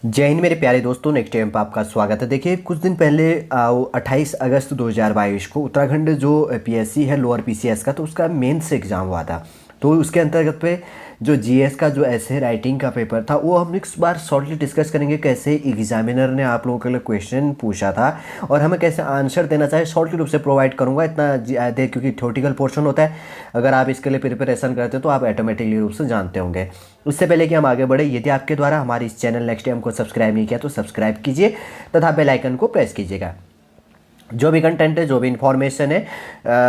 जय हिंद मेरे प्यारे दोस्तों, नेक्स्ट टाइम पर आपका स्वागत है। देखिए, कुछ दिन पहले 28 अगस्त 2022 को उत्तराखंड जो पीएससी है लोअर पीसीएस का, तो उसका मेंस एग्ज़ाम हुआ था। तो उसके अंतर्गत पे जो जीएस का जो ऐसे राइटिंग का पेपर था वो हम इस बार शॉर्टली डिस्कस करेंगे। कैसे एग्जामिनर ने आप लोगों के लिए क्वेश्चन पूछा था और हमें कैसे आंसर देना चाहिए, शॉर्टली रूप से प्रोवाइड करूंगा। इतना दे क्योंकि थ्योरेटिकल पोर्शन होता है, अगर आप इसके लिए प्रिपरेशन करते हो तो आप ऑटोमेटिकली रूप से जानते होंगे। उससे पहले कि हम आगे बढ़े, यदि आपके द्वारा हमारे इस चैनल नेक्स्ट टाइम को सब्सक्राइब नहीं किया तो सब्सक्राइब कीजिए तथा बेल आइकन को प्रेस कीजिएगा। जो भी कंटेंट है, जो भी इंफॉर्मेशन है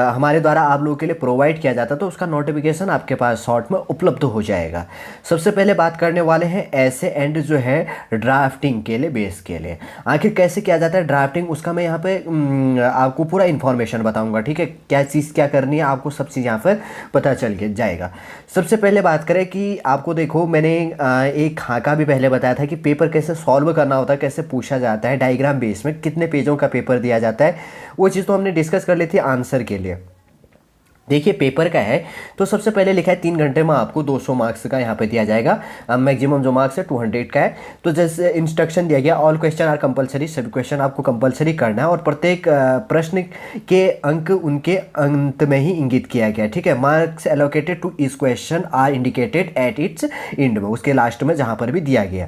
हमारे द्वारा आप लोगों के लिए प्रोवाइड किया जाता है, तो उसका नोटिफिकेशन आपके पास शॉर्ट में उपलब्ध हो जाएगा। सबसे पहले बात करने वाले हैं ऐसे एंड जो है ड्राफ्टिंग के लिए, बेस के लिए आखिर कैसे किया जाता है ड्राफ्टिंग, उसका मैं यहाँ पे आपको पूरा इन्फॉर्मेशन बताऊँगा। ठीक है, क्या चीज़ क्या करनी है आपको, सब चीज़ यहाँ पर पता चल के जाएगा। सबसे पहले बात करें कि आपको देखो, मैंने एक खाका भी पहले बताया था कि पेपर कैसे सॉल्व करना होता है, कैसे पूछा जाता है, डायग्राम बेस में कितने पेजों का पेपर दिया जाता है, वो चीज़ तो हमने डिस्कस कर ली थी आंसर के लिए। देखिए, पेपर का है तो सबसे पहले लिखा है 3 घंटे में आपको 200 मार्क्स का यहाँ पे दिया जाएगा। मैक्सिमम जो मार्क्स है 200 का है। तो जैसे इंस्ट्रक्शन दिया गया, ऑल क्वेश्चन आर कंपलसरी, सभी क्वेश्चन आपको कंपलसरी करना है और प्रत्येक प्रश्न के अंक उनके अंत में ही इंगित किया गया। ठीक है, मार्क्स एलोकेटेड टू इस question are indicated at its end में, उसके लास्ट में जहाँ पर भी दिया गया।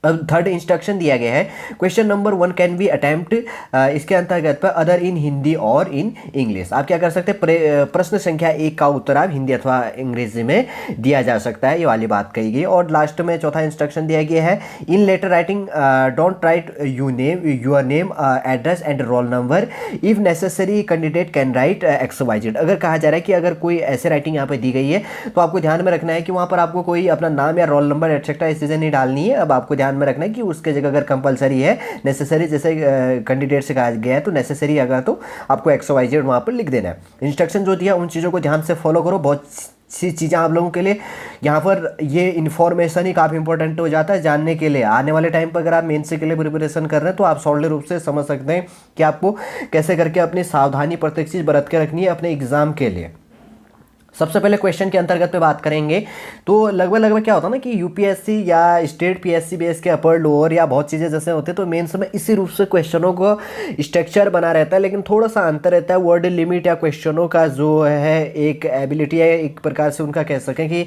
अब थर्ड इंस्ट्रक्शन दिया गया है, question number 1 can be attempt, इसके अंतर्गत पर अदर इन हिंदी और इन इंग्लिश। आप क्या कर सकते हैं, प्रश्न संख्या 1 का उत्तर आप हिंदी अथवा अंग्रेजी में दिया जा सकता है, ये वाली बात कही गई। और लास्ट में चौथा इंस्ट्रक्शन दिया गया है, in letter writing don't write your name address and roll number, if necessary candidate can write XYZ। अगर कहा जा रहा है कि अगर कोई ऐसे राइटिंग यहाँ पे दी गई है तो आपको ध्यान में रखना है कि वहाँ पर आपको कोई अपना नाम या रोल नंबर एटसेट्रा इस चीज़ें नहीं डालनी है। अब आपको ध्यान में रखना है कि उसके जगह अगर कंपलसरी है, नेसेसरी जैसे कैंडिडेट से कहा गया है तो नेसेसरी अगर तो आपको XYZ वहाँ पर लिख देना है। इंस्ट्रक्शन जो दिया उन चीज़ों को ध्यान से फॉलो करो। बहुत सी चीज़ें आप लोगों के लिए यहाँ पर, ये इन्फॉर्मेशन ही काफ़ी इंपॉर्टेंट हो जाता है जानने के लिए। आने वाले टाइम पर अगर आप मेंस के लिए प्रिपरेशन कर रहे हैं तो आप सॉलिड रूप से समझ सकते हैं कि आपको कैसे करके अपनी सावधानी प्रत्येक चीज़ बरत के रखनी है अपने एग्जाम के लिए। सबसे पहले क्वेश्चन के अंतर्गत पे बात करेंगे तो लगभग क्या होता है ना कि यूपीएससी या स्टेट पीएससी बेस के अपर लोअर या बहुत चीज़ें जैसे होते हैं तो मेंस में इसी रूप से क्वेश्चनों को स्ट्रक्चर बना रहता है, लेकिन थोड़ा सा अंतर रहता है वर्ड लिमिट या क्वेश्चनों का जो है एक एबिलिटी है, एक प्रकार से उनका कह सकें कि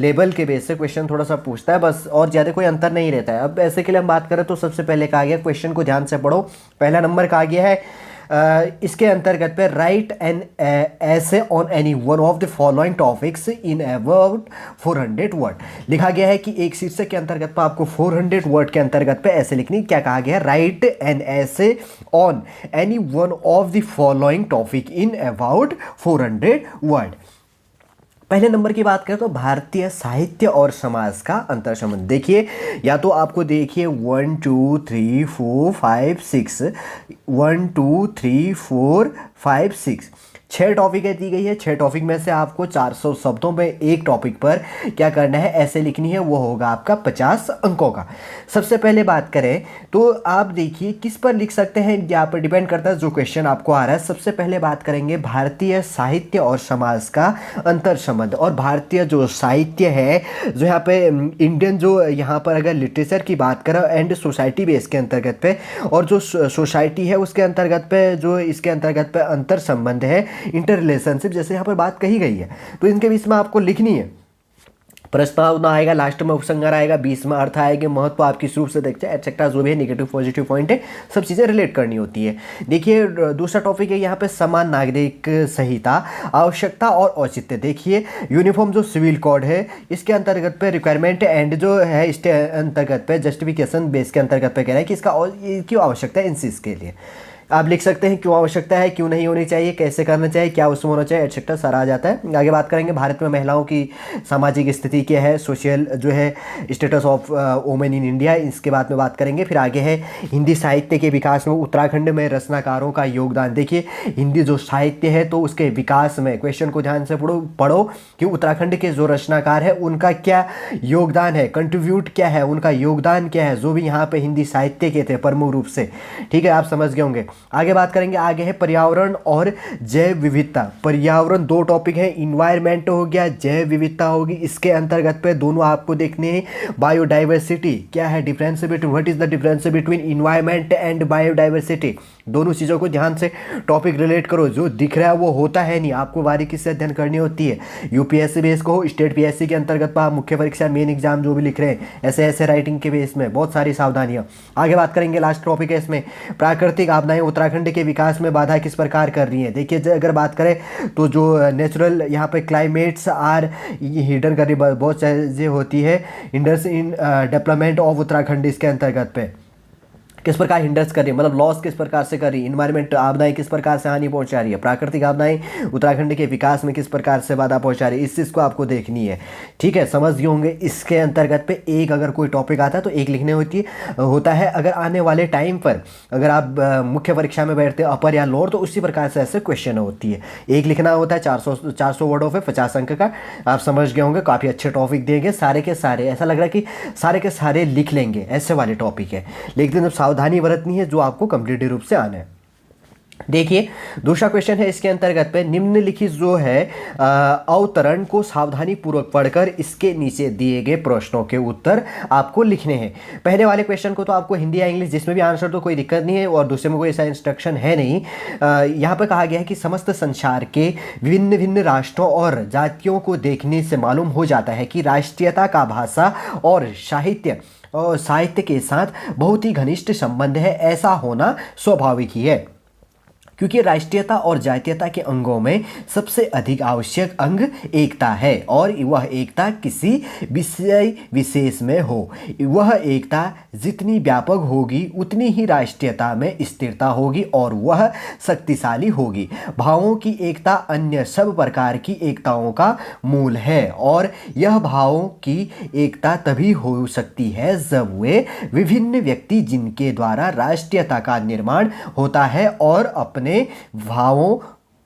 लेवल के बेस से क्वेश्चन थोड़ा सा पूछता है बस, और ज़्यादा कोई अंतर नहीं रहता है। अब ऐसे के लिए हम बात करें तो सबसे पहले कहा गया, क्वेश्चन को ध्यान से पढ़ो। पहला नंबर कहा गया है इसके अंतर्गत पे राइट एन ऐसे on any one of the following topics in about 400 word. लिखा गया है कि एक शीर्षक के अंतर्गत पे आपको 400 वर्ड के अंतर्गत पे ऐसे लिखनी। क्या कहा गया है, राइट एन ऐसे on any one of the following topic in about 400 word. पहले नंबर की बात करें तो भारतीय साहित्य और समाज का अंतर संबंध। देखिए, या तो आपको देखिए 1 2 3 4 5 6 1 2 3 4 5 6 6 टॉपिकें दी गई है। 6 टॉपिक में से आपको 400 शब्दों में एक टॉपिक पर क्या करना है, ऐसे लिखनी है, वो होगा आपका 50 अंकों का। सबसे पहले बात करें तो आप देखिए किस पर लिख सकते हैं, यहाँ पर डिपेंड करता है जो क्वेश्चन आपको आ रहा है। सबसे पहले बात करेंगे भारतीय साहित्य और समाज का अंतर संबंध। और भारतीय जो साहित्य है, जो यहाँ पे इंडियन जो यहाँ पर अगर लिटरेचर की बात करें एंड सोसाइटी बेस के अंतर्गत पे, और जो सोसाइटी है उसके अंतर्गत पे जो इसके अंतर्गत पे अंतर संबंध है, इंटर रिलेशनशिप जैसे यहाँ पर बात कही गई है, तो इनके बीच में आपको लिखनी है। प्रस्तावना आएगा, लास्ट में उपसंहार आएगा, बीच में अर्थ आएगा, महत्व आप किस रूप से देखते हैं एटसेट्रा, जो भी है नेगेटिव पॉजिटिव पॉइंट है, सब चीज़ें रिलेट करनी होती है। देखिए, दूसरा टॉपिक है यहाँ पे समान नागरिक संहिता, आवश्यकता और औचित्य। देखिए, यूनिफॉर्म जो सिविल कोड है इसके अंतर्गत पे रिक्वायरमेंट एंड जो है इसके अंतर्गत पे जस्टिफिकेशन बेस के अंतर्गत पे कह रहा है कि इसका क्यों आवश्यकता है इन चीज़ के लिए। आप लिख सकते हैं क्यों आवश्यकता है, क्यों नहीं होनी चाहिए, कैसे करना चाहिए, क्या उसमें होना चाहिए एटसेट्रा, सारा आ जाता है। आगे बात करेंगे भारत में महिलाओं की सामाजिक स्थिति क्या है, सोशल जो है status of women in India, इसके बाद में बात करेंगे। फिर आगे है हिंदी साहित्य के विकास में उत्तराखंड में रचनाकारों का योगदान। देखिए, हिंदी जो साहित्य है तो उसके विकास में क्वेश्चन को ध्यान से पढ़ो कि उत्तराखंड के जो रचनाकार है उनका क्या योगदान है, कंट्रीब्यूट क्या है, उनका योगदान क्या है, जो भी यहाँ पे हिंदी साहित्य के थे प्रमुख रूप से। ठीक है, आप समझ गए होंगे। आगे बात करेंगे, आगे है पर्यावरण और जैव विविधता। पर्यावरण 2 टॉपिक हैं, इन्वायरमेंट हो गया, जैव विविधता होगी। इसके अंतर्गत पे दोनों आपको देखने हैं। बायोडाइवर्सिटी क्या है, difference between, what is the difference between environment and biodiversity. दोनों चीज़ों को ध्यान से टॉपिक रिलेट करो। जो दिख रहा है वो होता है नहीं, आपको बारीकी से अध्ययन करनी होती है। यूपीएससी बेस को हो, स्टेट पीएससी के अंतर्गत पर मुख्य परीक्षा मेन एग्जाम जो भी लिख रहे हैं, ऐसे राइटिंग के बेस में बहुत सारी सावधानियां। आगे बात करेंगे, लास्ट टॉपिक है इसमें, प्राकृतिक आपदाएं उत्तराखंड के विकास में बाधा किस प्रकार कर रही हैं। देखिए अगर बात करें तो जो नेचुरल यहाँ पे क्लाइमेट्स आर हिडन कर रही, बहुत चीज़ें होती है hinders in development of Uttarakhand. इसके अंतर्गत पे किस प्रकार हिंडर्स कर रही है, मतलब लॉस किस प्रकार से कर रही है, इन्वायरमेंट आपदाएं किस प्रकार से हानि पहुंचा रही है, प्राकृतिक आपदाएं उत्तराखंड के विकास में किस प्रकार से बाधा पहुंचा रही है, इस चीज़ को आपको देखनी है। ठीक है, समझ गए होंगे। इसके अंतर्गत पे एक अगर कोई टॉपिक आता है तो एक लिखने होता है। अगर आने वाले टाइम पर अगर आप मुख्य परीक्षा में बैठते हैं अपर या लोअर, तो उसी प्रकार से ऐसे क्वेश्चन होती है। एक लिखना होता है 400 वर्डों पे 50 अंक का। आप समझ गए होंगे, काफ़ी अच्छे टॉपिक देंगे सारे के सारे, ऐसा लग रहा है कि सारे के सारे लिख लेंगे, ऐसे वाले टॉपिक है। लेकिन जब सावधानी बरतनी है जो आपको कंप्लीट रूप से आना है। देखिए दूसरा क्वेश्चन है इसके अंतर्गत पे, निम्नलिखित जो है अवतरण को सावधानी पूर्वक पढ़कर इसके नीचे दिए गए प्रश्नों के उत्तर आपको लिखने हैं। पहले वाले क्वेश्चन को तो आपको हिंदी या इंग्लिश जिसमें भी आंसर तो कोई दिक्कत नहीं है, और दूसरे में कोई ऐसा इंस्ट्रक्शन है नहीं। यहाँ पर कहा गया है कि समस्त संसार के विभिन्न भिन्न राष्ट्रों और जातियों को देखने से मालूम हो जाता है कि राष्ट्रीयता का भाषा और साहित्य के साथ बहुत ही घनिष्ठ संबंध है। ऐसा होना स्वाभाविक ही है, क्योंकि राष्ट्रीयता और जातीयता के अंगों में सबसे अधिक आवश्यक अंग एकता है, और वह एकता किसी विषय विशेष में हो। वह एकता जितनी व्यापक होगी उतनी ही राष्ट्रीयता में स्थिरता होगी और वह शक्तिशाली होगी। भावों की एकता अन्य सब प्रकार की एकताओं का मूल है, और यह भावों की एकता तभी हो सकती है जब वे विभिन्न व्यक्ति जिनके द्वारा राष्ट्रीयता का निर्माण होता है और अपने भावों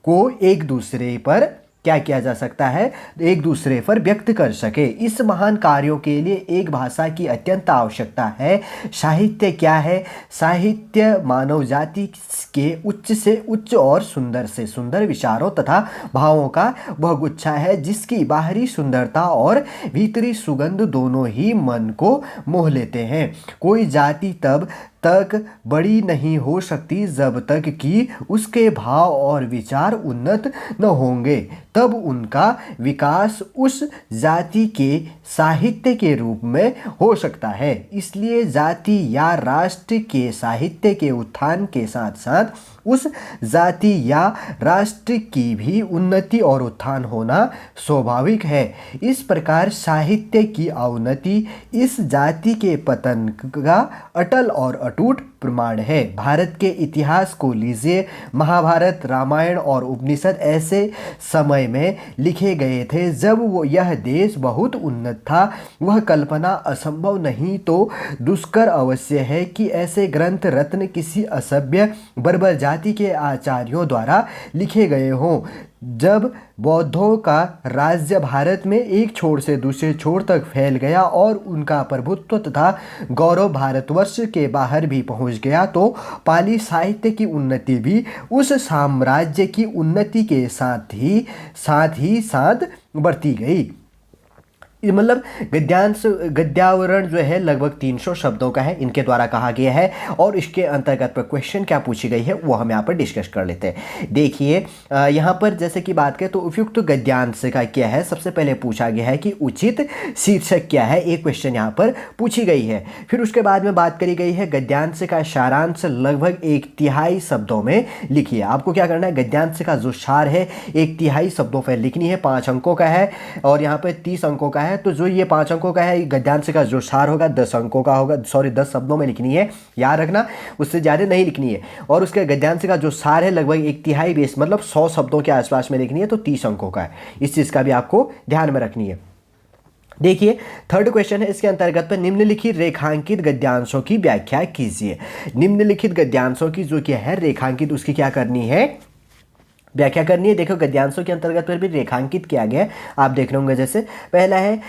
को एक दूसरे पर क्या किया जा सकता है, एक दूसरे पर व्यक्त कर सके। इस महान कार्यों के लिए एक भाषा की अत्यंत आवश्यकता है। साहित्य क्या है? साहित्य मानव जाति के उच्च से उच्च और सुंदर से सुंदर विचारों तथा भावों का वह गुच्छा है, जिसकी बाहरी सुंदरता और भीतरी सुगंध दोनों ही मन को मोह लेते हैं। कोई जाति तब तक बड़ी नहीं हो सकती जब तक कि उसके भाव और विचार उन्नत न होंगे, तब उनका विकास उस जाति के साहित्य के रूप में हो सकता है। इसलिए जाति या राष्ट्र के साहित्य के उत्थान के साथ साथ उस जाति या राष्ट्र की भी उन्नति और उत्थान होना स्वाभाविक है। इस प्रकार साहित्य की अवनति इस जाति के पतन का अटल और अटूट प्रमाण है। भारत के इतिहास को लीजिए, महाभारत, रामायण और उपनिषद ऐसे समय में लिखे गए थे जब यह देश बहुत उन्नत था। वह कल्पना असंभव नहीं तो दुष्कर अवश्य है कि ऐसे ग्रंथ रत्न किसी असभ्य बर्बर जाति के आचार्यों द्वारा लिखे गए हों। जब बौद्धों का राज्य भारत में एक छोर से दूसरे छोर तक फैल गया और उनका प्रभुत्व तथा गौरव भारतवर्ष के बाहर भी पहुंच गया, तो पाली साहित्य की उन्नति भी उस साम्राज्य की उन्नति के साथ बढ़ती गई। मतलब गद्यावरण जो है लगभग 300 शब्दों का है, इनके द्वारा कहा गया है, और इसके अंतर्गत पर क्वेश्चन क्या पूछी गई है वो हम यहाँ पर डिस्कस कर लेते हैं। देखिए यहाँ पर जैसे कि बात करें तो उपयुक्त गद्यांश का क्या है, सबसे पहले पूछा गया है कि उचित शीर्षक क्या है, एक क्वेश्चन यहाँ पर पूछी गई है। फिर उसके बाद में बात करी गई है गद्यांश का सारांश लगभग 1/3 शब्दों में लिखिए। आपको क्या करना है, गद्यांश का जो सार है 1/3 शब्दों पर लिखनी है। 5 अंकों का है और यहाँ पर 30 अंकों का है, तो जो ये 5 अंकों का है गद्यांश का जो सार होगा 10 अंकों का होगा, 10 शब्दों में लिखनी है, याद रखना, उससे ज़्यादा नहीं लिखनी है। और उसके गद्यांश का जो सार है लगभग 1/3 बेस मतलब 100 शब्दों के आसपास में लिखनी है, तो 30 अंकों का है। इस चीज़ का भी आपको ध्यान में रखनी है। देखिए थर्ड क्वेश्चन है इसके अंतर्गत पर, निम्नलिखित रेखांकित गद्यांशों की व्याख्या कीजिए। निम्नलिखित गद्यांशों की जो क्या है रेखांकित, उसकी क्या करनी है, व्याख्या करनी है। देखो गद्यांशों के अंतर्गत पर भी रेखांकित किया गया है, आप देख रहे होंगे। जैसे पहला है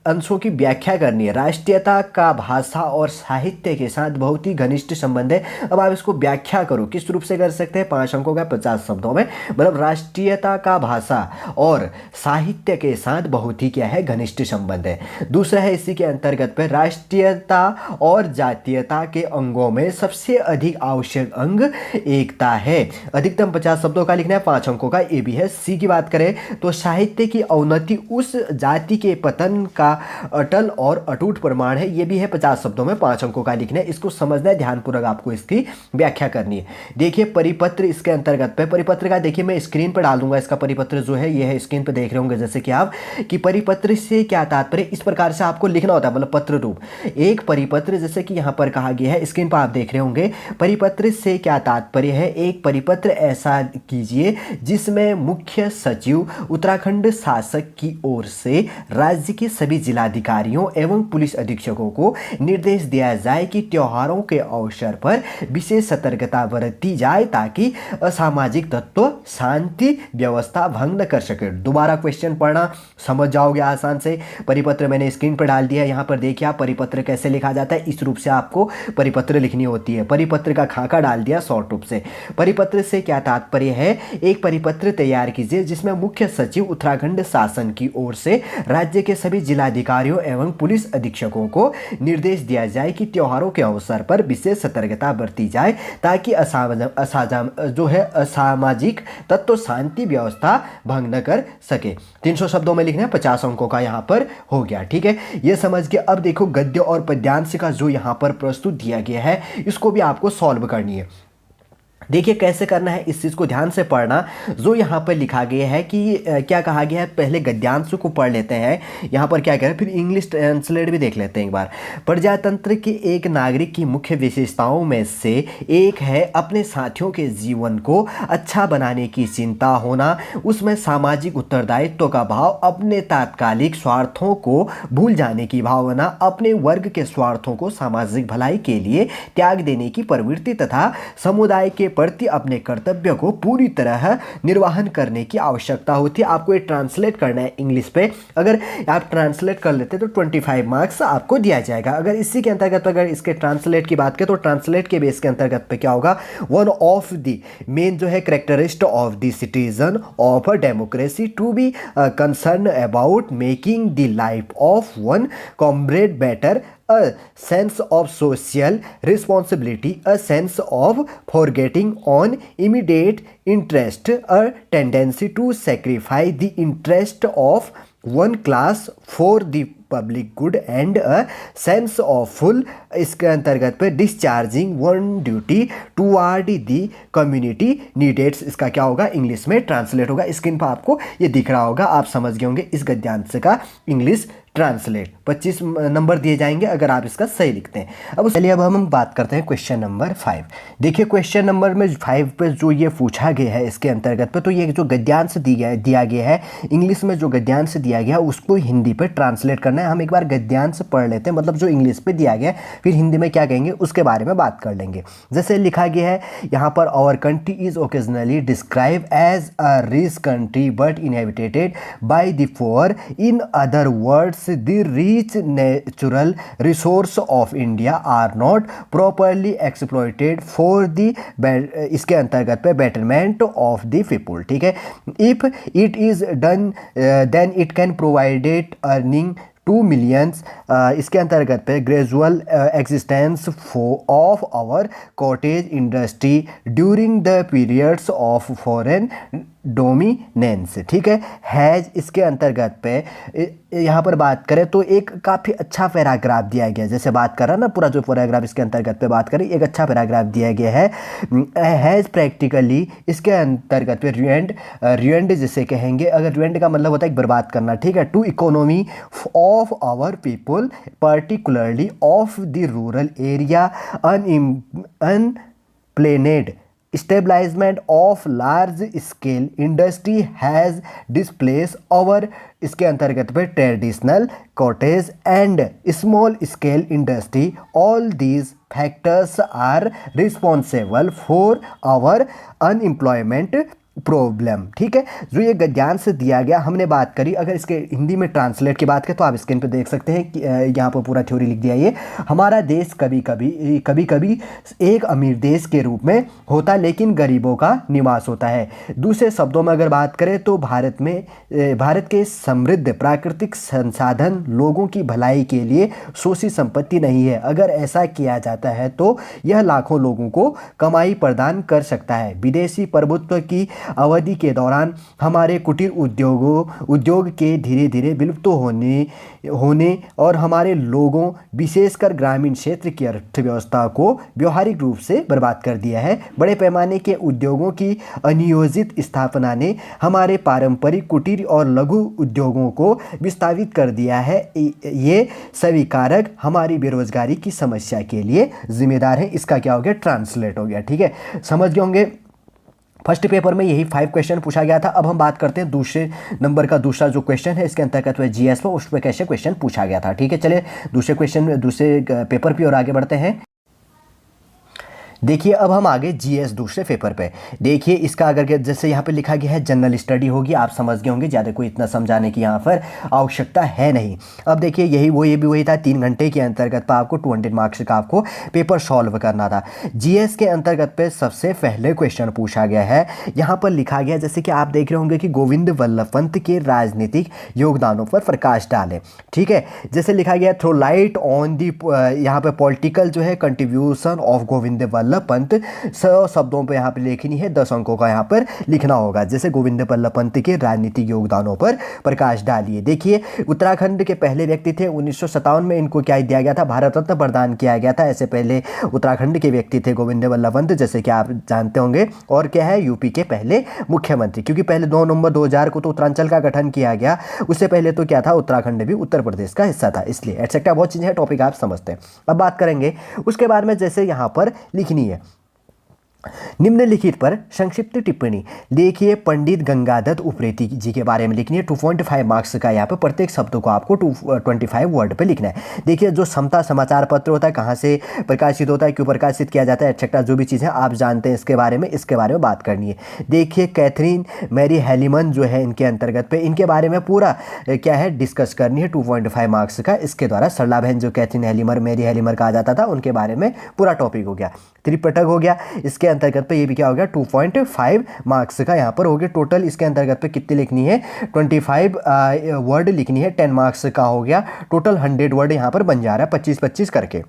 अंशों की व्याख्या करनी है। राष्ट्रीयता का भाषा और साहित्य के साथ बहुत ही घनिष्ठ संबंध है। अब आप इसको व्याख्या करो, किस रूप से कर सकते हैं? 5 अंकों का 50 शब्दों में। मतलब राष्ट्रीयता का भाषा और साहित्य के साथ बहुत ही क्या है, घनिष्ठ संबंध है। दूसरा है इसी के अंतर्गत पर राष्ट्रीयता और जातीयता के अंगों में सबसे अधिक आवश्यक अंग एकता है। अधिकतम 50 शब्दों का लिखना है, 5 अंकों का। ए भी है। सी की बात करें तो साहित्य की अवनति उस जाति के पतन का अटल और अटूट प्रमाण है। ये भी है 50 शब्दों में, 5 अंकों का लिखना है। इसको समझना है, ध्यानपूर्वक आपको इसकी व्याख्या करनी है। देखिए परिपत्र इसके अंतर्गत पे, परिपत्र का देखिए मैं स्क्रीन पर डाल दूंगा। इसका परिपत्र जो है ये है, स्क्रीन पर देख रहे होंगे जैसे कि आप, कि परिपत्र से क्या तात्पर्य, इस प्रकार से आपको लिखना होता है, मतलब पत्र रूप। एक परिपत्र, जैसे कि यहाँ पर कहा गया है, स्क्रीन पर आप देख रहे होंगे, परिपत्र से क्या तात्पर्य है। एक परिपत्र ऐसा कीजिए जिसमें मुख्य सचिव उत्तराखंड शासक की ओर से राज्य के सभी जिलाधिकारियों एवं पुलिस अधीक्षकों को निर्देश दिया जाए कि त्योहारों के अवसर पर विशेष सतर्कता बरती जाए ताकि असामाजिक तत्व शांति व्यवस्था भंग न कर सके। दोबारा क्वेश्चन पढ़ना, समझ जाओगे आसान से। परिपत्र मैंने स्क्रीन पर डाल दिया, यहाँ पर देखिए आप परिपत्र कैसे लिखा जाता है। इस रूप से आपको परिपत्र लिखनी होती है। परिपत्र का खाका डाल दिया शॉर्ट रूप से। परिपत्र से क्या तात्पर्य है, एक परिपत्र तैयार कीजिए जिसमें मुख्य सचिव उत्तराखंड शासन की ओर से राज्य के सभी जिलाधिकारियों एवं पुलिस अधीक्षकों को निर्देश दिया जाए कि त्योहारों के अवसर पर विशेष सतर्कता बरती जाए ताकि असामाजिक तत्व शांति व्यवस्था भंग न कर सके। 300 शब्दों में लिखना है, 50 अंकों का यहाँ पर हो गया। ठीक है, ये समझ के अब देखो गद्य और पद्यांश का जो यहाँ पर प्रस्तुत दिया गया है, इसको भी आपको सॉल्व करनी है। देखिए कैसे करना है, इस चीज़ को ध्यान से पढ़ना। जो यहाँ पर लिखा गया है कि क्या कहा गया है, पहले गद्यांश को पढ़ लेते हैं। यहाँ पर क्या कह रहे हैं, फिर इंग्लिश ट्रांसलेट भी देख लेते हैं एक बार। प्रजातंत्र के एक नागरिक की मुख्य विशेषताओं में से एक है अपने साथियों के जीवन को अच्छा बनाने की चिंता होना, उसमें सामाजिक उत्तरदायित्व का भाव, अपने तात्कालिक स्वार्थों को भूल जाने की भावना, अपने वर्ग के स्वार्थों को सामाजिक भलाई के लिए त्याग देने की प्रवृत्ति तथा समुदाय के प्रति अपने कर्तव्य को पूरी तरह निर्वहन करने की आवश्यकता होती है। आपको ये ट्रांसलेट करना है इंग्लिश पे। अगर आप ट्रांसलेट कर लेते तो 25 मार्क्स आपको दिया जाएगा। अगर इसी के अंतर्गत अगर इसके ट्रांसलेट की बात करें तो ट्रांसलेट के बेस के अंतर्गत पे क्या होगा, वन ऑफ द मेन जो है characteristic of the citizen of a democracy to be concern about making the life of one comrade better, a sense of social responsibility, a sense of forgetting on immediate interest, a tendency to sacrifice the interest of one class for the public good and a sense of full, इसके अंतर्गत पे discharging one duty toward the community needs. इसका क्या होगा, English में translate होगा। Screen पर आपको ये दिख रहा होगा, आप समझ गए होंगे इस गद्यांश का इंग्लिश ट्रांसलेट। 25 नंबर दिए जाएंगे अगर आप इसका सही लिखते हैं। अब चलिए अब हम बात करते हैं क्वेश्चन नंबर 5। देखिए क्वेश्चन नंबर में 5 पे जो ये पूछा गया है इसके अंतर्गत पे, तो ये जो गद्यांश दिया गया है इंग्लिश में, जो गद्यांश दिया गया है उसको हिंदी पे ट्रांसलेट करना है। हम एक बार गद्यांश पढ़ लेते हैं, मतलब जो इंग्लिश पे दिया गया है, फिर हिंदी में क्या कहेंगे उसके बारे में बात कर लेंगे। जैसे लिखा गया है यहाँ पर, our country is occasionally describe as a rich country but inhabited by the poor, in other words the rich natural resource of India are not properly exploited for the इसके अंतर्गत पे betterment of the people। ठीक है, if it is done then it can provide earning 2 millions, इसके अंतर्गत पे gradual existence of our cottage industry during the periods of foreign dominance. ठीक है, हैज इसके अंतर्गत पे यहाँ पर बात करें तो एक काफ़ी अच्छा पैराग्राफ दिया गया है। जैसे बात कर रहा ना, पूरा जो पैराग्राफ इसके अंतर्गत पे बात करें, एक अच्छा पैराग्राफ दिया गया है। हैज़ प्रैक्टिकली इसके अंतर्गत पे रुइंड जिसे कहेंगे, अगर रुइंड का मतलब होता है बर्बाद करना। ठीक है, to economy of our people particularly of the rural area, unplanned establishment of large scale industry has displaced our, इसके अंतर्गत पे traditional cottage and small scale industry. All these factors are responsible for our unemployment problem. ठीक है, जो ये गद्यांश से दिया गया, हमने बात करी। अगर इसके हिंदी में ट्रांसलेट की बात करें तो आप स्क्रीन पे देख सकते हैं कि यहाँ पर पूरा थ्योरी लिख दिया। ये हमारा देश कभी कभी एक अमीर देश के रूप में होता लेकिन गरीबों का निवास होता है। दूसरे शब्दों में अगर बात करें तो भारत के समृद्ध प्राकृतिक संसाधन लोगों की भलाई के लिए शोषित संपत्ति नहीं है। अगर ऐसा किया जाता है तो यह लाखों लोगों को कमाई प्रदान कर सकता है। विदेशी प्रभुत्व की अवधि के दौरान हमारे कुटीर उद्योग के धीरे धीरे विलुप्त होने और हमारे लोगों विशेषकर ग्रामीण क्षेत्र की अर्थव्यवस्था को व्यवहारिक रूप से बर्बाद कर दिया है। बड़े पैमाने के उद्योगों की अनियोजित स्थापना ने हमारे पारंपरिक कुटीर और लघु उद्योगों को विस्थापित कर दिया है। ये सभी कारक हमारी बेरोजगारी की समस्या के लिए जिम्मेदार है। इसका क्या हो गया, ट्रांसलेट हो गया। ठीक है, समझ गए होंगे। फर्स्ट पेपर में यही 5 क्वेश्चन पूछा गया था। अब हम बात करते हैं दूसरे नंबर का दूसरा जो क्वेश्चन है इसके अंतर्गत वह जीएस पर, उस पर कैसे क्वेश्चन पूछा गया था। ठीक है, चलिए दूसरे पेपर की ओर आगे बढ़ते हैं। देखिए अब हम आगे जीएस दूसरे पेपर पे। देखिए इसका अगर जैसे यहाँ पे लिखा गया है जनरल स्टडी होगी, आप समझ गए होंगे, ज़्यादा कोई इतना समझाने की यहाँ पर आवश्यकता है नहीं। अब देखिए ये भी वही था, 3 घंटे के अंतर्गत पर आपको 200 मार्क्स का आपको पेपर सॉल्व करना था। जीएस के अंतर्गत पे सबसे पहले क्वेश्चन पूछा गया है, यहाँ पर लिखा गया जैसे कि आप देख रहे होंगे कि गोविंद वल्लभ पंत के राजनीतिक योगदानों पर प्रकाश डालें। ठीक है, जैसे लिखा गया थ्रो लाइट ऑन दी, यहाँ पे पॉलिटिकल जो है कंट्रीब्यूशन ऑफ गोविंद वल्लभ पंत, 100 शब्दों पे यहाँ पे लिखनी है, 10 अंकों का यहाँ पर लिखना होगा। जैसे गोविंद वल्लभ पंत के राजनीतिक योगदानों पर प्रकाश डालिए। देखिए उत्तराखंड के पहले व्यक्ति थे, 1957 में इनको क्या दिया गया था, भारत रत्न प्रदान किया गया था। ऐसे पहले उत्तराखंड के व्यक्ति थे गोविंद वल्लभ पंत, जैसे कि आप जानते होंगे। और क्या है, यूपी के पहले मुख्यमंत्री, क्योंकि पहले 2 नवंबर 2000 को तो उत्तरांचल का गठन किया गया, उससे पहले तो क्या था, उत्तराखंड भी उत्तर प्रदेश का हिस्सा था, इसलिए एटसेट्रा बहुत चीज़ें हैं, टॉपिक आप समझते हैं। अब बात करेंगे उसके बाद में, जैसे यहाँ पर लिखनी है निम्नलिखित पर संक्षिप्त टिप्पणी। देखिए पंडित गंगादत्त उप्रेती जी के बारे में लिखनी है। 2.5 मार्क्स का यहाँ पे प्रत्येक शब्द को आपको 225 वर्ड पे लिखना है। देखिए जो समता समाचार पत्र होता है, कहाँ से प्रकाशित होता है, क्यों प्रकाशित किया जाता है, एक्सेट्रा जो भी चीज़ें आप जानते हैं इसके बारे में बात करनी है। देखिए कैथरीन मैरी हेलिमन जो है, इनके अंतर्गत पे इनके बारे में पूरा क्या है डिस्कस करनी है, 2.5 मार्क्स का। इसके द्वारा सरला बहन जो कैथरीन हेलिमर मैरी हेलिमर कहा जाता था, उनके बारे में पूरा टॉपिक हो गया। त्रिपिटक हो गया, इसके अंतर्गत पे ये भी क्या हो गया, 2.5 मार्क्स का यहाँ पर हो गया। टोटल इसके अंतर्गत पे कितनी लिखनी है, 25 वर्ड लिखनी है, 10 मार्क्स का हो गया। टोटल 100 वर्ड यहाँ पर बन जा रहा है 25-25 करके।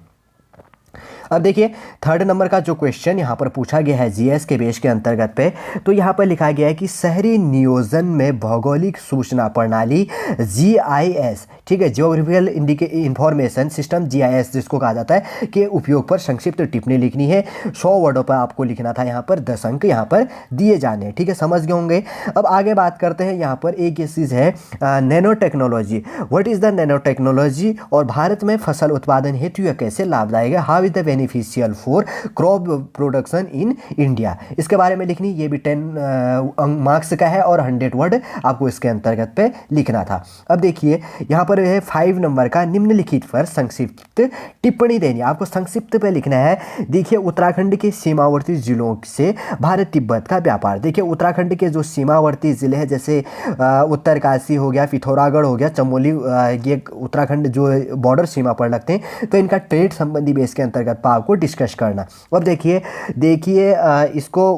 अब देखिए 3rd नंबर का जो क्वेश्चन यहाँ पर पूछा गया है जीएस के बेस के अंतर्गत पे, तो यहाँ पर लिखा गया है कि शहरी नियोजन में भौगोलिक सूचना प्रणाली जीआईएस, ठीक है, जियोग्राफिकल इंफॉर्मेशन सिस्टम जीआईएस जिसको कहा जाता है, के उपयोग पर संक्षिप्त टिप्पणी लिखनी है। 100 वर्डों पर आपको लिखना था, यहाँ पर 10 अंक यहाँ पर दिए जाने हैं। ठीक है, समझ गए होंगे। अब आगे बात करते हैं, यहाँ पर एक चीज़ है nano technology. What is the nano technology, और भारत में फसल उत्पादन हेतु यह कैसे लाभदायक है, how is the beneficial for crop production in India. इसके बारे में लिखनी, ये भी 10 मार्क्स का है और 100 वर्ड आपको इसके अंतर्गत पे लिखना था। अब देखिए यहाँ पर है 5 नंबर का निम्नलिखित पर संक्षिप्त टिप्पणी देनी, आपको संक्षिप्त पे लिखना है। देखिए उत्तराखंड के सीमावर्ती जिलों से भारत तिब्बत का व्यापार। देखिए उत्तराखंड के जो सीमावर्ती जिले हैं, जैसे उत्तरकाशी हो गया, पिथौरागढ़ हो गया, चमोली, ये उत्तराखंड जो बॉर्डर सीमा पर लगते हैं, तो इनका ट्रेड संबंधी बेस के अंतर्गत आपको डिस्कस करना। अब देखिए इसको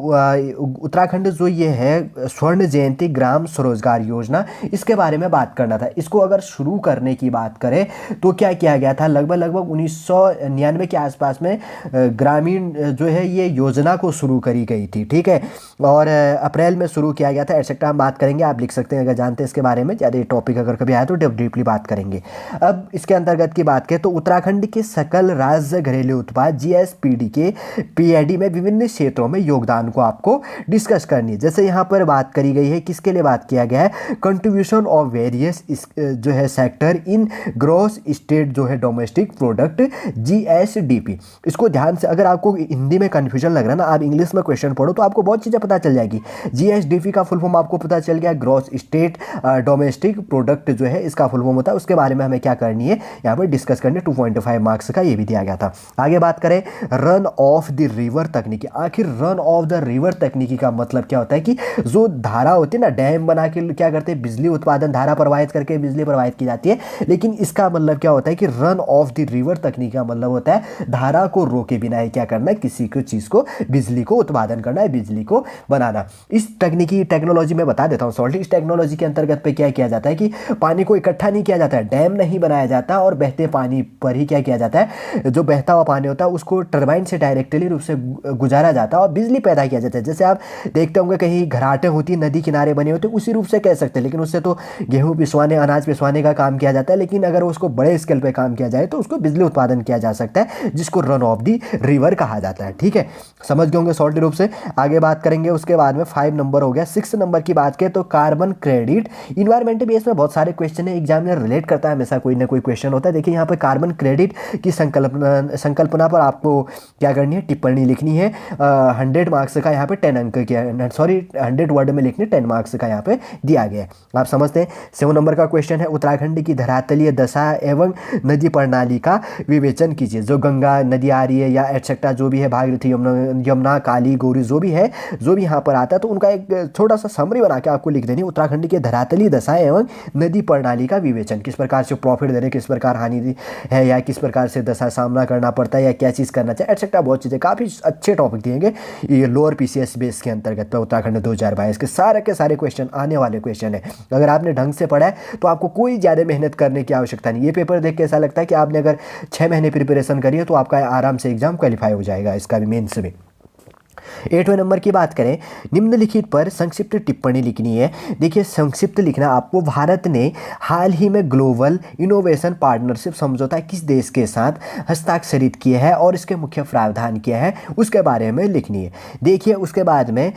उत्तराखंड जो ये है स्वर्ण जयंती ग्राम स्वरोजगार योजना, इसके बारे में बात करना था। इसको अगर शुरू करने की बात करें तो क्या किया गया था, लगभग 1999 के आसपास में ग्रामीण जो है ये योजना को शुरू करी गई थी। ठीक है, और अप्रैल में शुरू किया गया था, एटसेट्रा हम बात करेंगे, आप लिख सकते हैं अगर जानते हैं इसके बारे में। ज़्यादा टॉपिक अगर कभी आया तो डीपली बात करेंगे। अब इसके अंतर्गत की बात करें तो उत्तराखंड के सकल राज्य घरेलू उत्पाद जीएसपीडी के पीआईडी में विभिन्न क्षेत्रों में योगदान को आपको डिस्कस करनी है। जैसे यहाँ पर बात करी गई है, किसके लिए बात किया गया है, कंट्रीब्यूशन ऑफ वेरियस जो है सेक्टर इन ग्रॉस स्टेट जो है डोमेस्टिक प्रोडक्ट जीएसडीपी। इसको ध्यान से, अगर आपको हिंदी में कंफ्यूजन लग रहा है ना, आप इंग्लिश में क्वेश्चन पढ़ो तो आपको बहुत चीज़ें पता चल जाएगी। जीएसडीपी का फुल फॉर्म आपको पता चल गया, ग्रॉस स्टेट डोमेस्टिक प्रोडक्ट जो है इसका फुल फॉर्म होता है। उसके बारे में हमें क्या करनी है, यहाँ पर डिस्कस करनी है। 2.5 मार्क्स का ये भी दिया गया था। आगे बात बात करें रन ऑफ द रिवर तकनीकी, आखिर रन ऑफ द रिवर तकनीकी का मतलब क्या होता है कि जो धारा होती है ना, डैम बना के क्या करते हैं, बिजली उत्पादन, धारा प्रवाहित करके बिजली प्रवाहित की जाती है। लेकिन इसका मतलब क्या होता है कि रन ऑफ द रिवर तकनीक का मतलब होता है धारा को रोके बिना ही क्या करना है, किसी को चीज़ को, बिजली को उत्पादन करना है, बिजली को बनाना। इस तकनीकी टेक्नोलॉजी में बता देता हूँ सॉल्टी, इस टेक्नोलॉजी के अंतर्गत पे क्या किया जाता है कि पानी को इकट्ठा नहीं किया जाता है, डैम नहीं बनाया जाता और बहते पानी पर ही क्या किया जाता है, जो बहता हुआ पानी होता है उसको टरबाइन से डायरेक्टली रूप से गुजारा जाता है और बिजली पैदा किया जाता है। जैसे आप देखते होंगे कहीं घराटे होती, नदी किनारे बने होते, उसी रूप से कह सकते हैं। लेकिन उससे तो गेहूं पिसवाने, अनाज पिसवाने का काम किया जाता है, लेकिन अगर उसको बड़े स्केल पे काम किया जाए तो उसको बिजली उत्पादन किया जा सकता है, जिसको रन ऑफ दी रिवर कहा जाता है। ठीक है, समझ गए होंगे सॉल्टी रूप से। आगे बात करेंगे उसके बाद में 5 नंबर हो गया। 6 नंबर की बात करें तो कार्बन क्रेडिट, इन्वायरमेंटल बेस में बहुत सारे क्वेश्चन है, एग्जामिनर रिलेट करता है, हमेशा कोई ना कोई क्वेश्चन होता है। देखिए यहाँ पे कार्बन क्रेडिट की संकल्पना पर आपको क्या करनी है, टिप्पणी लिखनी है। 100 मार्क्स का यहाँ पे 10 अंक किया, सॉरी 100 वर्ड में लिखने 10 मार्क्स का यहाँ पे दिया गया है, आप समझते हैं। 7 नंबर का क्वेश्चन है उत्तराखंड की धरातलीय दशा एवं नदी प्रणाली का विवेचन कीजिए। जो गंगा नदी आ रही है या एटसेट्रा जो भी है, भागीरथी, यमुना, काली, गौरी, जो भी है, जो भी यहाँ पर आता है, तो उनका एक छोटा सा समरी बना के आपको लिख देनी। उत्तराखंड के धरातलीय दशा एवं नदी प्रणाली का विवेचन, किस प्रकार से प्रॉफिट दे रहे, किस प्रकार हानि है, या किस प्रकार से दशा सामना करना पड़ता है, या क्या चीज़ करना चाहिए, एटसेट्रा बहुत चीज़ें, काफ़ी अच्छे टॉपिक दिएंगे ये लोअर पीसीएस बेस के अंतर्गत पे। उत्तराखंड 2022 के सारे क्वेश्चन आने वाले क्वेश्चन है। अगर आपने ढंग से पढ़ा है तो आपको कोई ज़्यादा मेहनत करने की आवश्यकता नहीं। ये पेपर देख के ऐसा लगता है कि आपने अगर 6 महीने प्रिपरेशन करी है तो आपका आराम से एग्जाम क्वालिफाई हो जाएगा, इसका भी मेंस में। 8वें नंबर की बात करें, निम्नलिखित पर संक्षिप्त टिप्पणी लिखनी है। देखिए संक्षिप्त लिखना आपको, भारत ने हाल ही में ग्लोबल इनोवेशन पार्टनरशिप समझौता किस देश के साथ हस्ताक्षरित किया है और इसके मुख्य प्रावधान क्या है, उसके बारे में लिखनी है। देखिए उसके बाद में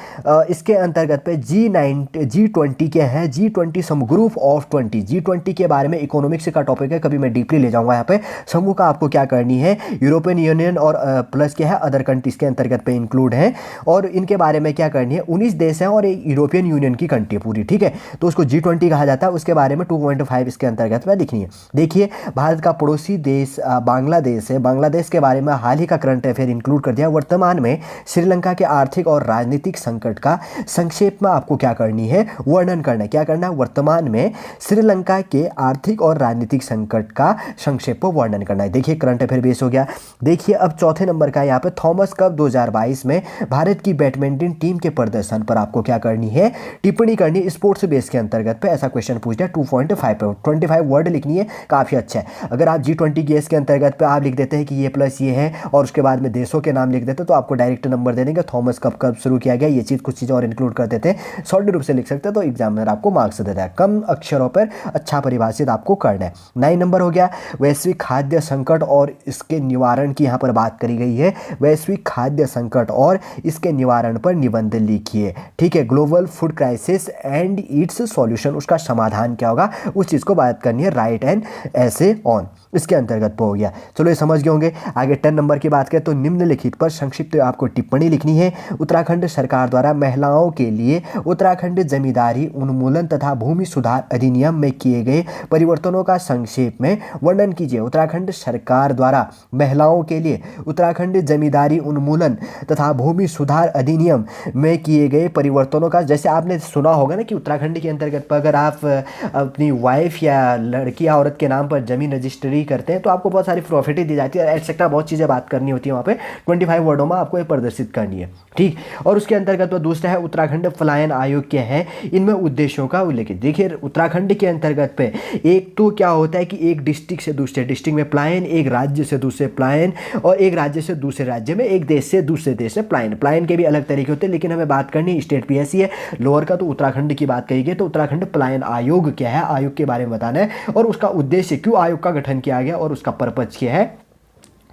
इसके अंतर्गत पे G20 क्या है, G20 समूह, ग्रुप ऑफ 20, G20 के बारे में इकोनॉमिक्स का टॉपिक है, कभी मैं डीपली ले जाऊंगा। यहाँ पे समूह का आपको क्या करनी है, यूरोपियन यूनियन और प्लस क्या है, अदर कंट्रीज के अंतर्गत पे इंक्लूड है, और इनके बारे में क्या करनी है, 19 देश हैं और यूरोपियन यूनियन की कंट्री पूरी। ठीक है, तो उसको G20 कहा जाता है। उसके बारे में 2.5 इसके अंतर्गत में लिखनी है। देखिए भारत का पड़ोसी देश बांग्लादेश है, बांग्लादेश के बारे में हाल ही का करंट अफेयर इंक्लूड कर दिया। वर्तमान में श्रीलंका के आर्थिक और राजनीतिक संकट का संक्षेप में आपको क्या करनी है, वर्णन करना है। क्या करना है, वर्तमान में श्रीलंका के आर्थिक और राजनीतिक संकट का संक्षेप में वर्णन करना है। देखिए करंट अफेयर बेस हो गया। देखिए अब चौथे नंबर का यहाँ पे थॉमस कप 2022 में भारत की बैडमिंटन टीम के प्रदर्शन पर आपको क्या करनी है, टिप्पणी करनी है, स्पोर्ट्स बेस के अंतर्गत पे। ऐसा क्वेश्चन पूछ दिया 2.5 पे 25 वर्ड लिखनी है, काफ़ी अच्छा है। अगर आप G20 गेस के अंतर्गत पे आप लिख देते हैं कि ये प्लस ये है और उसके बाद में देशों के नाम लिख देते हैं तो आपको डायरेक्ट नंबर दे देंगे। थॉमस कब शुरू किया गया, ये चीज़, कुछ चीज़ें और इंक्लूड कर देते हैं, शॉर्ट रूप से लिख सकते हैं तो एग्जामिनर आपको मार्क्स देता है। कम अक्षरों पर अच्छा परिभाषित आपको करना है। 9 नंबर हो गया, वैश्विक खाद्य संकट और इसके निवारण की यहाँ पर बात करी गई है। वैश्विक खाद्य संकट और इसके निवारण पर निबंध लिखिए। ठीक है, global food crisis and it's solution, उसका समाधान क्या होगा, उस चीज़ को बात करनी है। राइट एंड ऐसे ऑन इसके अंतर्गत हो गया। चलो ये समझ गए होंगे। आगे 10 नंबर की बात करें तो निम्नलिखित पर संक्षिप्त आपको टिप्पणी लिखनी है। उत्तराखंड सरकार द्वारा महिलाओं के लिए उत्तराखंड जमींदारी उन्मूलन तथा भूमि सुधार अधिनियम में किए गए परिवर्तनों का संक्षेप में वर्णन कीजिए। उत्तराखंड सरकार द्वारा महिलाओं के लिए उत्तराखंड जमींदारी उन्मूलन तथा भूमि सुधार अधिनियम में किए गए परिवर्तनों का, जैसे आपने सुना होगा ना कि उत्तराखंड के अंतर्गत पर अगर आप अपनी वाइफ या लड़की या औरत के नाम पर जमीन रजिस्ट्री करते हैं तो आपको बहुत सारी प्रॉफिटें दी जाती है, एटसेट्रा बहुत चीज़ें बात करनी होती है। वहाँ पे 25 वर्डों में आपको ये प्रदर्शित करनी है। ठीक, और उसके अंतर्गत तो दूसरा है उत्तराखंड पलायन आयोग क्या है, इनमें उद्देश्यों का उल्लेख। देखिए उत्तराखंड के अंतर्गत पे एक तो क्या होता है कि एक डिस्ट्रिक्ट से दूसरे डिस्ट्रिक्ट में पलायन, एक राज्य से दूसरे पलायन, और एक राज्य से दूसरे राज्य में, एक देश से दूसरे देश में पलायन। पलायन के भी अलग तरीके होते हैं, लेकिन हमें बात करनी स्टेट पीएससी है। लोअर का तो उत्तराखंड की बात कही गई, तो उत्तराखंड पलायन आयोग क्या है, आयोग के बारे में बताना है और उसका उद्देश्य, क्यों आयोग का गठन किया गया और उसका पर्पज क्या है,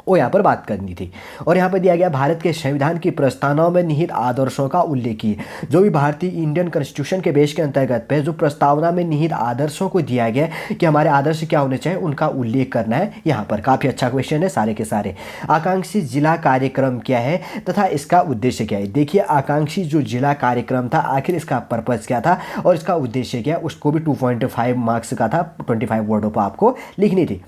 वो यहाँ पर बात करनी थी। और यहाँ पर दिया गया भारत के संविधान की प्रस्तावना में निहित आदर्शों का उल्लेख की। जो भी भारतीय इंडियन कॉन्स्टिट्यूशन के बेस के अंतर्गत पे जो प्रस्तावना में निहित आदर्शों को दिया गया कि हमारे आदर्श क्या होने चाहिए, उनका उल्लेख करना है। यहाँ पर काफ़ी अच्छा क्वेश्चन है सारे के सारे। आकांक्षी जिला कार्यक्रम क्या है तथा इसका उद्देश्य क्या है। देखिए आकांक्षी जो जिला कार्यक्रम था, आखिर इसका पर्पज़ क्या था और इसका उद्देश्य क्या है, उसको भी 2.5 मार्क्स का था, 25 वर्डों पर आपको लिखनी थी।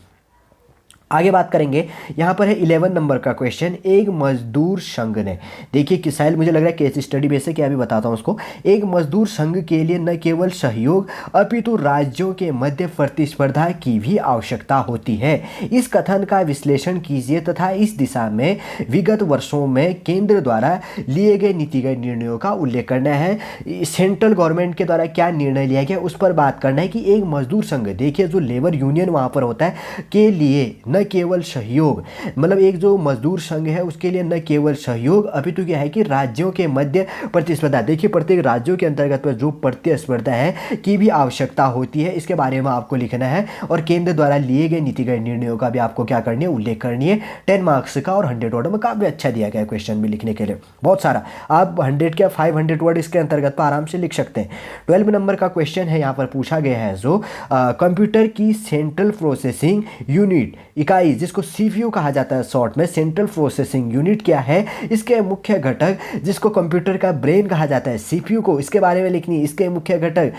आगे बात करेंगे, यहाँ पर है 11 नंबर का क्वेश्चन, एक मजदूर संघ ने, देखिए कि शायद मुझे लग रहा है केस स्टडी बेस है, क्या भी बताता हूँ उसको। एक मजदूर संघ के लिए न केवल सहयोग अपितु राज्यों के मध्य प्रतिस्पर्धा की भी आवश्यकता होती है। इस कथन का विश्लेषण कीजिए तथा इस दिशा में विगत वर्षों में केंद्र द्वारा लिए गए नीतिगत निर्णयों का उल्लेख करना है। सेंट्रल गवर्नमेंट के द्वारा क्या निर्णय लिया गया उस पर बात करना है कि एक मजदूर संघ, देखिए जो लेबर यूनियन वहाँ पर होता है, के लिए न केवल सहयोग, मतलब एक जो मजदूर संघ है उसके लिए न केवल सहयोग अपितु क्या है कि राज्यों के मध्य प्रतिस्पर्धा, देखिए प्रत्येक राज्यों के अंतर्गत पर जो प्रतिस्पर्धा है की भी आवश्यकता होती है, इसके बारे में आपको लिखना है। और केंद्र द्वारा लिए गए नीतिगत निर्णयों का भी आपको क्या करनी है, उल्लेख करनी है। 10 मार्क्स का और 100 वर्ड में काफ़ी अच्छा दिया गया क्वेश्चन भी लिखने के लिए, बहुत सारा, आप 100 क्या 500 वर्ड इसके अंतर्गत पर आराम से लिख सकते हैं। 12 नंबर का क्वेश्चन है, यहाँ पर पूछा गया है जो कंप्यूटर की सेंट्रल प्रोसेसिंग यूनिट इकाई, जिसको सीपीयू कहा जाता है शॉर्ट में, सेंट्रल प्रोसेसिंग यूनिट क्या है, इसके मुख्य घटक जिसको कंप्यूटर का ब्रेन कहा जाता है, सीपीयू को, इसके बारे में लिखनी। इसके मुख्य घटक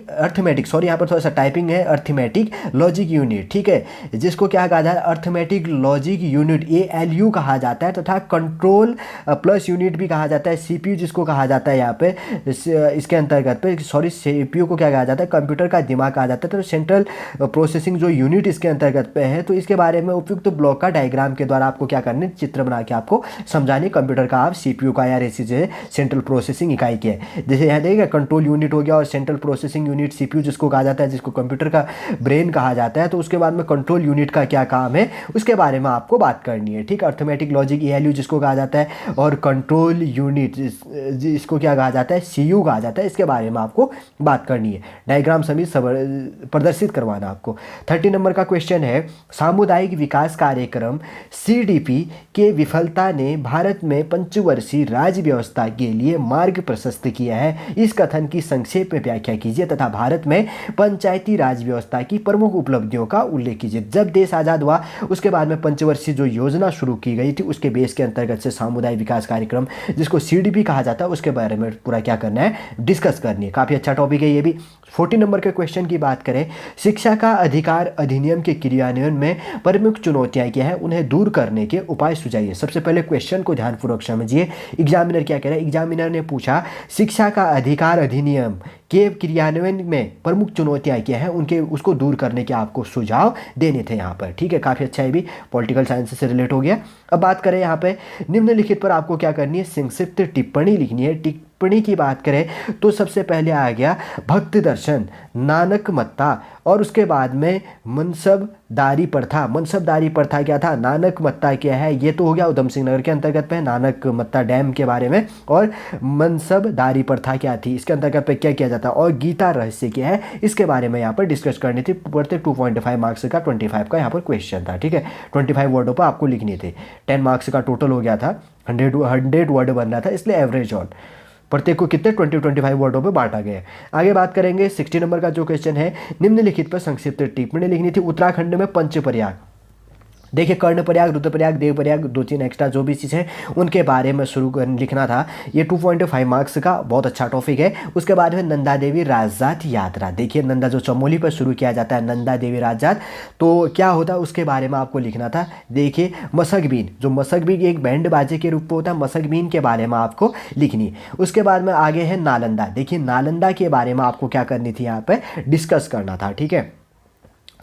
अर्थमेटिक सॉरी यहाँ पर थोड़ा सा टाइपिंग है, अर्थमेटिक लॉजिक यूनिट, ठीक है, जिसको क्या कहा जाता है, अर्थमेटिक लॉजिक यूनिट ALU कहा जाता है, तथा कंट्रोल प्लस यूनिट भी कहा जाता है, सीपीयू जिसको कहा जाता है यहाँ पे, इसके अंतर्गत पे सॉरी सीपीयू को क्या कहा जाता है, कंप्यूटर का दिमाग कहा जाता है। तो सेंट्रल प्रोसेसिंग जो यूनिट इसके अंतर्गत पे है, तो इसके बारे में उपयुक्त ब्लॉक का डायग्राम के द्वारा आपको क्या करने, चित्र बना के आपको समझाने, कंप्यूटर का आप सीपीयू का या ऐसी जो सेंट्रल प्रोसेसिंग इकाई के है, जैसे यहाँ देखिएगा कंट्रोल यूनिट हो गया और सेंट्रल प्रोसेसिंग यूनिट सीपीयू जिसको कहा जाता है, जिसको कंप्यूटर का ब्रेन कहा जाता है। तो उसके बाद में कंट्रोल यूनिट का क्या काम है उसके बारे में आपको बात करनी है, ठीक है। अर्थमेटिक लॉजिक ALU जिसको कहा जाता है और कंट्रोल यूनिट जिसको क्या कहा जाता है, CU कहा जाता है, इसके बारे में आपको बात करनी है, डायग्राम समेत प्रदर्शित करवाना आपको। 30 नंबर का क्वेश्चन है, सामुदायिक विकास कार्यक्रम CDP के विफलता ने भारत में पंचवर्षीय राज्य व्यवस्था के लिए मार्ग प्रशस्त किया है। इस कथन की संक्षेप में व्याख्या कीजिए तथा भारत में पंचायती राज व्यवस्था की प्रमुख उपलब्धियों का उल्लेख कीजिए। जब देश आज़ाद हुआ उसके बाद में पंचवर्षीय जो योजना शुरू की गई थी उसके बेस के अंतर्गत से सामुदायिक विकास कार्यक्रम जिसको CDP कहा जाता है उसके बारे में पूरा क्या करना है, डिस्कस करनी है। काफ़ी अच्छा टॉपिक है ये भी। 40 नंबर के क्वेश्चन की बात करें, शिक्षा का अधिकार अधिनियम के क्रियान्वयन में प्रमुख चुनौतियां क्या है, उन्हें दूर करने के उपाय सुझाइए। सबसे पहले क्वेश्चन को ध्यानपूर्वक समझिए, एग्जामिनर क्या कह रहा है। एग्जामिनर ने पूछा शिक्षा का अधिकार अधिनियम के क्रियान्वयन में प्रमुख चुनौतियां क्या है, उनके उसको दूर करने के आपको सुझाव देने थे यहाँ पर, ठीक है। काफ़ी अच्छा है भी, पॉलिटिकल साइंस से रिलेट हो गया। अब बात करें यहाँ पे निम्नलिखित पर आपको क्या करनी है, संक्षिप्त टिप्पणी लिखनी है। टिप्पणी की बात करें तो सबसे पहले आ गया भक्त दर्शन, नानक मत्ता, और उसके बाद में मनसबदारी प्रथा। मनसबदारी प्रथा क्या था, नानक मत्ता क्या है, ये तो हो गया उधम सिंह नगर के अंतर्गत पे नानक मत्ता डैम के बारे में, और मनसबदारी प्रथा क्या थी इसके अंतर्गत पे क्या किया जाता है, और गीता रहस्य क्या है इसके बारे में यहाँ पर डिस्कस करनी थी। प्रत्येक 2.5 मार्क्स का 25 का यहाँ पर क्वेश्चन था, ठीक है। 25 वर्डों पर आपको लिखने थे, 10 मार्क्स का टोटल हो गया था, 100 वर्ड बन रहा था, इसलिए एवरेज ऑन प्रत्येक को कितने 20-25 वर्डों पे बांटा गया है। आगे बात करेंगे 60 नंबर का जो क्वेश्चन है, निम्नलिखित पर संक्षिप्त टिप्पणी लिखनी थी। उत्तराखंड में पंचप्रयाग, देखिए कर्णप्रयाग, रुद्रप्रयाग, देवप्रयाग, 2-3 एक्स्ट्रा जो भी चीज़ है उनके बारे में लिखना था। ये 2.5 मार्क्स का बहुत अच्छा टॉपिक है। उसके बाद में नंदा देवी राजजात यात्रा, देखिए नंदा जो चमोली पर शुरू किया जाता है नंदा देवी राजजात, तो क्या होता है उसके बारे में आपको लिखना था। देखिए मसकबीन, जो मसकबीन एक बैंड बाजे के रूप में होता है, मसकबीन के बारे में आपको लिखनी। उसके बाद में आगे है नालंदा, देखिए नालंदा के बारे में आपको क्या करनी थी, यहाँ पर डिस्कस करना था, ठीक है।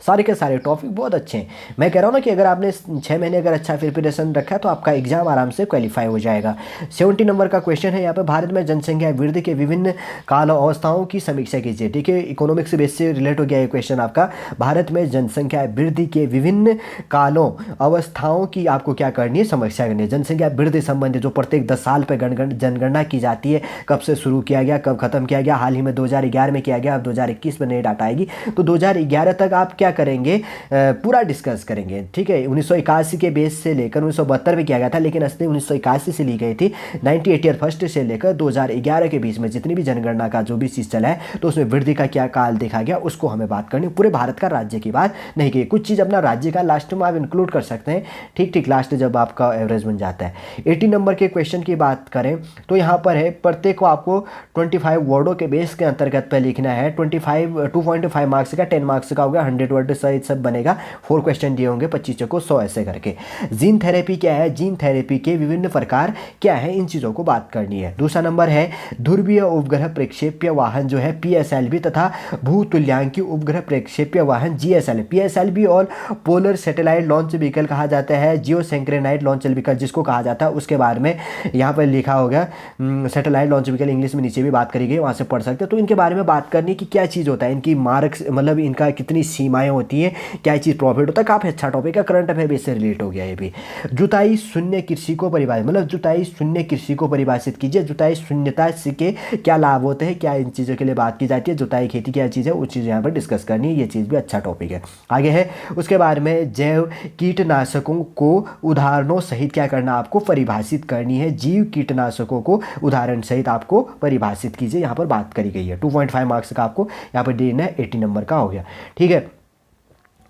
सारे के सारे टॉपिक बहुत अच्छे हैं। मैं कह रहा हूँ ना कि अगर आपने 6 महीने अगर अच्छा प्रिपरेशन रखा तो आपका एग्जाम आराम से क्वालिफाई हो जाएगा। 70 नंबर का क्वेश्चन है यहाँ पे, भारत में जनसंख्या वृद्धि के विभिन्न काल अवस्थाओं की समीक्षा कीजिए, ठीक है। इकोनॉमिक्स बेस से रिलेट हो गया ये क्वेश्चन आपका। भारत में जनसंख्या वृद्धि के विभिन्न कालों अवस्थाओं की आपको क्या करनी है, समीक्षा करनी है। जनसंख्या वृद्धि संबंधी जो प्रत्येक 10 साल पर जनगणना की जाती है, कब से शुरू किया गया, कब खत्म किया गया, हाल ही में 2011 में किया गया, अब 2021 में नई डाटा आएगी, तो 2011 तक आप क्या करेंगे, पूरा डिस्कस करेंगे, ठीक है। 1981 के बेस से लेकर 1972 में किया गया था, लेकिन असली 1981 से ली गई थी। 1980 फर्स्ट से लेकर 2011 के बीच में जितनी भी जनगणना का जो भी चीज़ चला है तो उसमें वृद्धि का क्या काल देखा गया उसको हमें बात करनी। पूरे भारत का राज्य की बात नहीं की, कुछ चीज़ अपना राज्य का लास्ट में आप इंक्लूड कर सकते हैं, ठीक ठीक, लास्ट जब आपका एवरेज बन जाता है। 80 नंबर के क्वेश्चन की बात करें तो यहाँ पर है, प्रत्येक को आपको 25 वर्डों के बेस के अंतर्गत पर लिखना है। 2.5 मार्क्स का 10 मार्क्स का हो गया, 100 वर्ड सहित सब बनेगा। 4 क्वेश्चन दिए होंगे, 25 को 100 ऐसे करके। जीन थेरेपी क्या है, जीन थेरेपी के विभिन्न प्रकार क्या है, इन चीज़ों को बात करनी है। दूसरा नंबर है ध्रुवीय उपग्रह प्रक्षेप्य वाहन जो है PSLV तथा भूतुल्यांकी उपग्रह प्रक्षेप्य वाहन GSLV। PSLV और पोलर सैटेलाइट लॉन्च व्हीकल कहा जाता है, जियो सिंक्रोनाइज्ड लॉन्च व्हीकल जिसको कहा जाता है, उसके बारे में यहाँ पर लिखा होगा। सैटेलाइट लॉन्च व्हीकल इंग्लिश में नीचे भी बात करी गई, वहाँ से पढ़ सकते हो। तो इनके बारे में बात करनी कि क्या चीज़ होता है, इनकी मार्क्स मतलब इनका कितनी सीमाएं होती हैं, क्या चीज़ प्रॉफिट होता है। काफ़ी अच्छा टॉपिक है, करंट अफेयर बेस से रिलेट हो गया ये भी। जुताई शून्य कृषि को परिभाषित, मतलब जुताई शून्य कृषि को परिभाषित कीजिए। जुताई शून्यता के क्या लाभ होते हैं, क्या इन चीज़ों के लिए बात की जाती है, जुताई खेती क्या चीज़ है, वो चीज़ यहाँ पर डिस्कस करनी है। ये चीज़ भी अच्छा टॉपिक है। आगे है उसके बारे में जैव कीटनाशकों को उदाहरणों सहित क्या करना, आपको परिभाषित करनी है। जीव कीटनाशकों को उदाहरण सहित आपको परिभाषित कीजिए, यहाँ पर बात करी गई है। 2.5 मार्क्स का आपको यहाँ पर देना है, 80 नंबर का हो गया। ठीक है,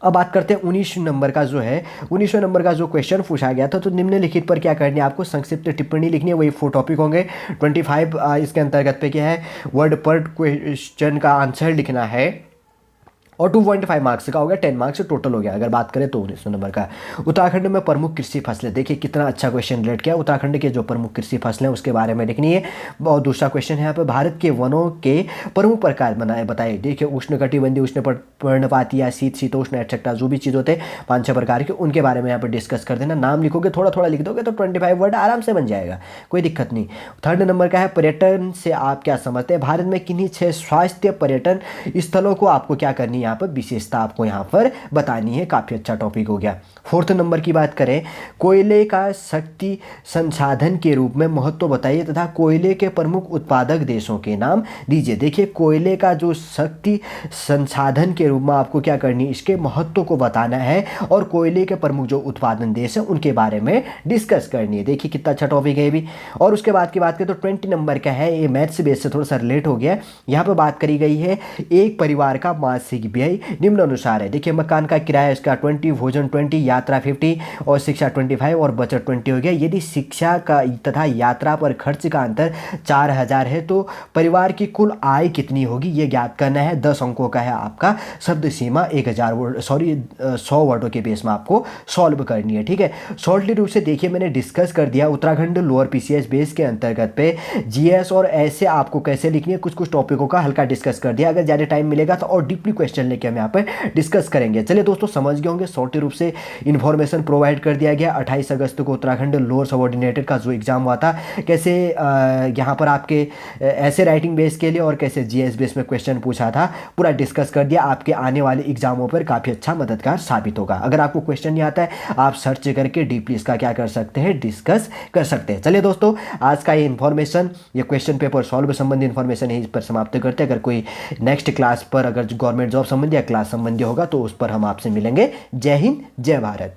अब बात करते हैं 19 नंबर का जो है। 19वें नंबर का जो क्वेश्चन पूछा गया था, तो निम्नलिखित पर क्या करनी है, आपको संक्षिप्त टिप्पणी लिखनी है। वही 4 टॉपिक होंगे। 25 इसके अंतर्गत पे क्या है, वर्ड पर क्वेश्चन का आंसर लिखना है और 2.5 मार्क्स का हो गया, 10 मार्क्स टोटल हो गया। अगर बात करें तो 19 नंबर का उत्तराखंड में प्रमुख कृषि फसलें, देखिए कितना अच्छा क्वेश्चन रिलेट किया। उत्तराखंड के जो प्रमुख कृषि फसलें उसके बारे में लिखनी है। और दूसरा क्वेश्चन है यहाँ पे भारत के वनों के प्रमुख प्रकार बताए। देखिए उष्णकटिबंधीय, उष्ण पर्णपाती या शीत शीतोष्ण एटसेट्रा जो भी चीज़ होते हैं 5-6 प्रकार के, उनके बारे में यहाँ पर डिस्कस कर देना। नाम लिखोगे, थोड़ा थोड़ा लिख दोगे तो 25 वर्ड आराम से बन जाएगा, कोई दिक्कत नहीं। 3rd नंबर का है पर्यटन से आप क्या समझते हैं। भारत में किन्हीं 6 स्वास्थ्य पर्यटन स्थलों को आपको क्या करनी है, यहाँ पर विशेषता आपको यहाँ पर बतानी है। काफ़ी अच्छा टॉपिक हो गया। 4th नंबर की बात करें, कोयले का शक्ति संसाधन के रूप में महत्व बताइए तथा कोयले के प्रमुख उत्पादक देशों के नाम दीजिए। देखिए कोयले का जो शक्ति संसाधन के रूप में आपको क्या करनी है, इसके महत्व को बताना है और कोयले के प्रमुख जो उत्पादन देश है उनके बारे में डिस्कस करनी है। देखिए कितना अच्छा टॉपिक है भी। और उसके बाद की बात करें तो 20 नंबर का है, ये मैथ्स बेस से थोड़ा सा रिलेट हो गया। यहाँ पर बात करी गई है एक परिवार का मासिक व्यय निम्न अनुसार है। देखिए मकान का किराया इसका 20, भोजन 20, यात्रा 50 और शिक्षा 25 और बचत 20 हो गया। यदि शिक्षा का तथा यात्रा पर खर्च का अंतर 4000 है तो परिवार की कुल आय कितनी होगी, ये ज्ञात करना है। 10 अंकों का है आपका शब्द सीमा, 1000 वर्ड 100 वर्डों के बेस में आपको सॉल्व करनी है। ठीक है, शॉर्टली रूप से देखिए मैंने डिस्कस कर दिया उत्तराखंड लोअर PCS बेस के अंतर्गत पे GS और ऐसे आपको कैसे लिखनी है, कुछ कुछ टॉपिकों का हल्का डिस्कस कर दिया। अगर ज़्यादा टाइम मिलेगा तो और डीपली क्वेश्चन लेके हम यहाँ पर डिस्कस करेंगे। चलिए दोस्तों समझ गए होंगे, शॉर्ट रूप से इन्फॉर्मेशन प्रोवाइड कर दिया गया। 28 अगस्त को उत्तराखंड लोअर सबऑर्डिनेटेड का जो एग्जाम हुआ था, कैसे यहाँ पर आपके ऐसे राइटिंग बेस के लिए और कैसे GS बेस में क्वेश्चन पूछा था, पूरा डिस्कस कर दिया। आपके आने वाले एग्जामों पर काफ़ी अच्छा मददगार साबित होगा। अगर आपको क्वेश्चन नहीं आता है आप सर्च करके डीपली इसका क्या कर सकते हैं, डिस्कस कर सकते हैं। चलिए दोस्तों आज का ये इन्फॉर्मेशन, ये क्वेश्चन पेपर सॉल्व संबंधी इन्फॉर्मेशन यहीं पर समाप्त करते हैं। अगर कोई नेक्स्ट क्लास पर अगर गवर्नमेंट जॉब संबंधी या क्लास संबंधी होगा तो उस पर हम आपसे मिलेंगे। जय हिंद, जय भारत।